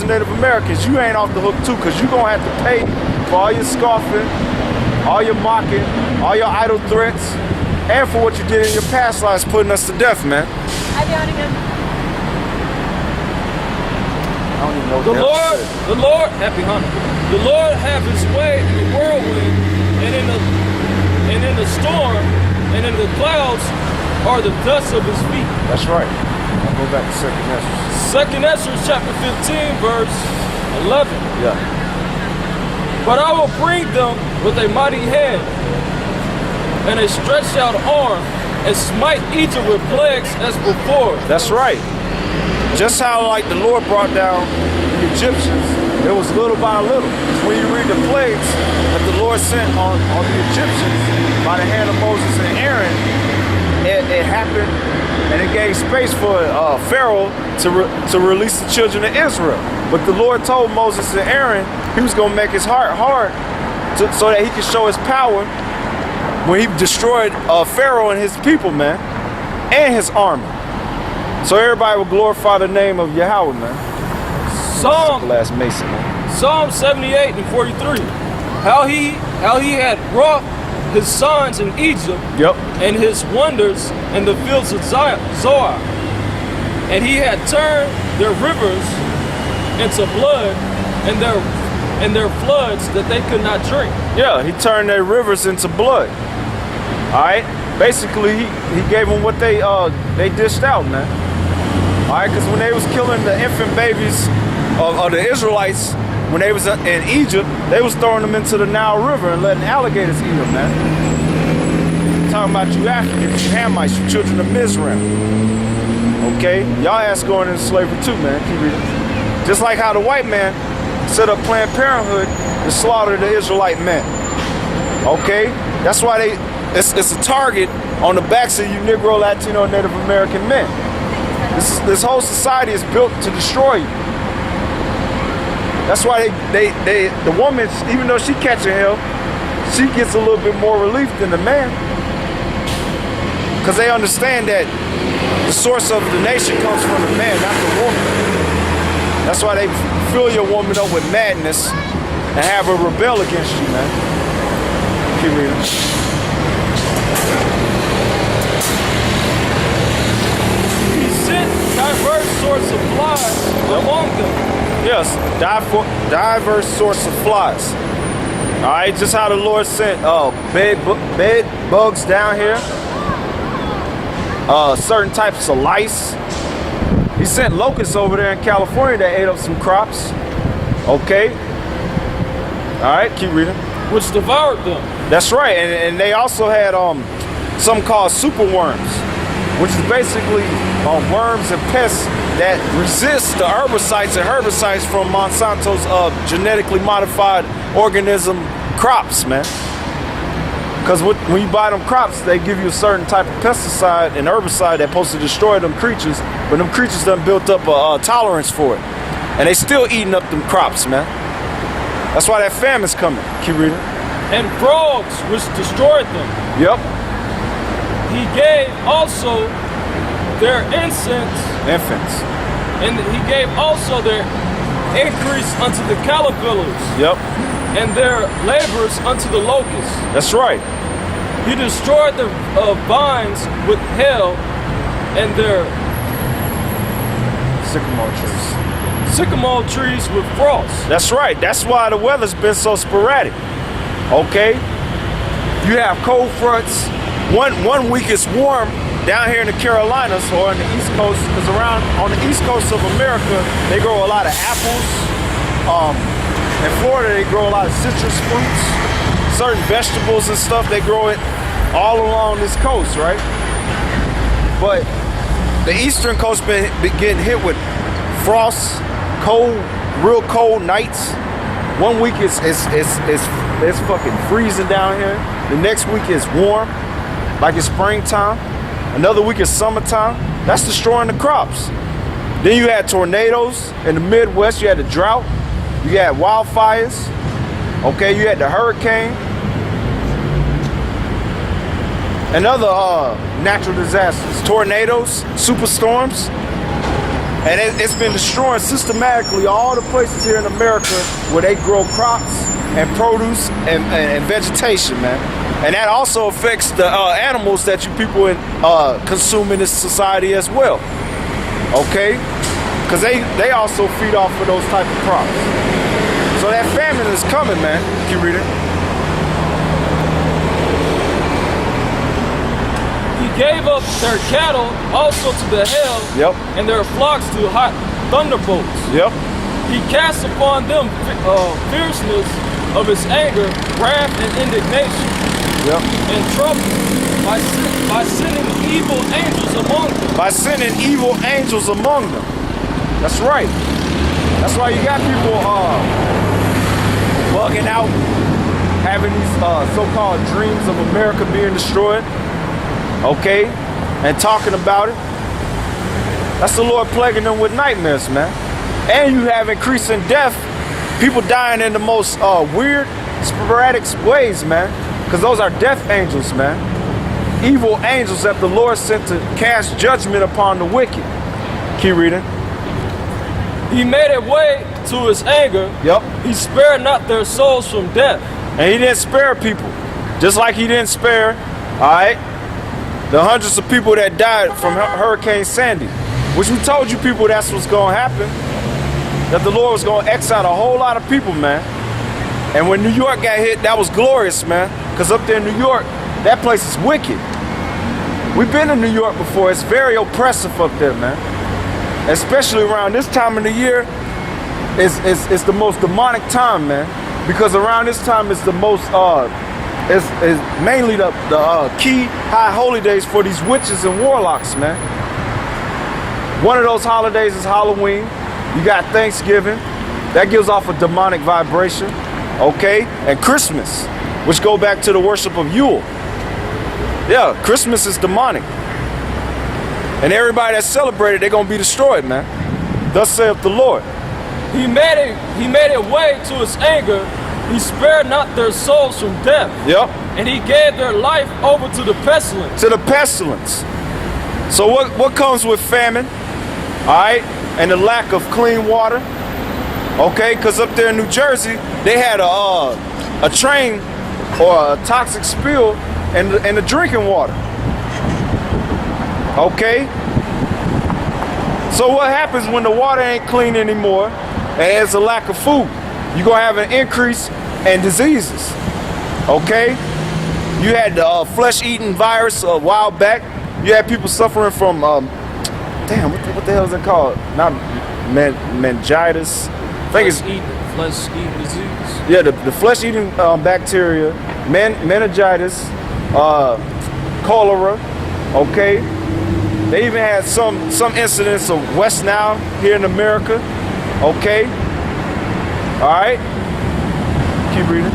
Native Americans, you ain't off the hook too, because you're going to have to pay for all your scoffing, all your mocking, all your idle threats, and for what you did in your past lives, putting us to death, man. Hi, Donegan. I don't even know what the Lord, happy Hanukkah. The Lord have his way in the whirlwind, and in the storm, and in the clouds are the dust of his feet. That's right. I'll go back to 2nd Esdras. 2nd Esdras chapter 15, verse 11. Yeah. But I will bring them with a mighty hand and a stretched out arm, and smite Egypt with plagues as before. That's right. Just how like the Lord brought down the Egyptians, it was little by little. When you read the plagues that the Lord sent on the Egyptians by the hand of Moses and Aaron, it happened, and it gave space for Pharaoh to release the children of Israel. But the Lord told Moses and Aaron he was going to make his heart hard so that he could show his power when he destroyed Pharaoh and his people, man, and his army. So everybody will glorify the name of Yahweh, man. Psalm 78 and 43. How he had wrought his signs in Egypt, yep, and his wonders in the fields of Zoar. And he had turned their rivers into blood, and their floods that they could not drink. Yeah, he turned their rivers into blood. All right, basically he gave them what they dished out, man. All right, because when they was killing the infant babies of the Israelites, when they was in Egypt, they was throwing them into the Nile River and letting alligators eat them, man. Talking about you Africans, you Hamites, you children of Mizraim. Okay, y'all ass going into slavery too, man. Keep reading. Just like how the white man set up Planned Parenthood to slaughter the Israelite men. Okay, that's why it's a target on the backs of you Negro, Latino, Native American men. This whole society is built to destroy you. That's why the woman, even though she catching hell, she gets a little bit more relief than the man. Because they understand that the source of the nation comes from the man, not the woman. That's why they fill your woman up with madness and have her rebel against you, man. Keep reading. He sent diverse sorts of flies among them. Yes, diverse sorts of flies. All right, just how the Lord sent bed bugs down here, certain types of lice. He sent locusts over there in California that ate up some crops. Okay. All right, keep reading. Which devoured them. That's right, and they also had something called super worms, which is basically worms and pests that resist the herbicides and herbicides from Monsanto's genetically modified organism crops, man. Because when you buy them crops, they give you a certain type of pesticide and herbicide that's supposed to destroy them creatures, but them creatures done built up a tolerance for it. And they still eating up them crops, man. That's why that famine's coming. Keep reading. And frogs, which destroyed them. Yep. He gave also their infants, and he gave also their increase unto the caterpillars. Yep. And their labors unto the locusts. That's right. He destroyed the vines with hail and their sycamore trees with frost. That's right. That's why the weather's been so sporadic. Okay. You have cold fronts. One week it's warm down here in the Carolinas or on the East Coast, because around on the East Coast of America, they grow a lot of apples. In Florida, they grow a lot of citrus fruits, certain vegetables and stuff. They grow it all along this coast, right? But the eastern coast been getting hit with frost, cold, real cold nights. 1 week it's fucking freezing down here. The next week is warm, like it's springtime. Another week is summertime. That's destroying the crops. Then you had tornadoes in the Midwest. You had the drought. You had wildfires. Okay, you had the hurricane. And other natural disasters. Tornadoes, superstorms. And it's been destroying systematically all the places here in America where they grow crops and produce and vegetation, man. And that also affects the animals that you people consume in this society as well. Okay? Because they also feed off of those type of crops. So that famine is coming, man. Keep reading. He gave up their cattle also to the hail, Yep. and their flocks to hot thunderbolts. Yep. He cast upon them fierceness of his anger, wrath, and indignation, Yep. and trouble by sending evil angels among them. By sending evil angels among them. That's right. That's why you got people bugging out, having these so-called dreams of America being destroyed. Okay? And talking about it. That's the Lord plaguing them with nightmares, man. And you have increasing death. People dying in the most weird, sporadic ways, man. Because those are death angels, man. Evil angels that the Lord sent to cast judgment upon the wicked. Keep reading. He made a way to his anger. Yep. He spared not their souls from death. And he didn't spare people. Just like he didn't spare, all right, the hundreds of people that died from Hurricane Sandy. Which we told you people that's what's going to happen. That the Lord was going to exile a whole lot of people, man. And when New York got hit, that was glorious, man. Because up there in New York, that place is wicked. We've been in New York before. It's very oppressive up there, man. Especially around this time of the year, it's the most demonic time, man. Because around this time is the most, is mainly the key high holy days for these witches and warlocks, man. One of those holidays is Halloween. You got Thanksgiving. That gives off a demonic vibration, okay? And Christmas, which go back to the worship of Yule. Yeah, Christmas is demonic. And everybody that's celebrated, they're gonna be destroyed, man. Thus saith the Lord. He made a way to his anger. He spared not their souls from death. Yep. And he gave their life over to the pestilence. To the pestilence. So what comes with famine? All right, and the lack of clean water. Okay, because up there in New Jersey, they had a train or a toxic spill in the drinking water. Okay. So what happens when the water ain't clean anymore and there's a lack of food? You're gonna have an increase in diseases. Okay. You had the flesh-eating virus a while back. You had people suffering from damn, what the hell is it called? Not meningitis. I think it's flesh-eating disease. Yeah, the flesh-eating bacteria, meningitis, cholera. Okay, they even had some incidents of West Nile here in America. Okay, all right, keep reading.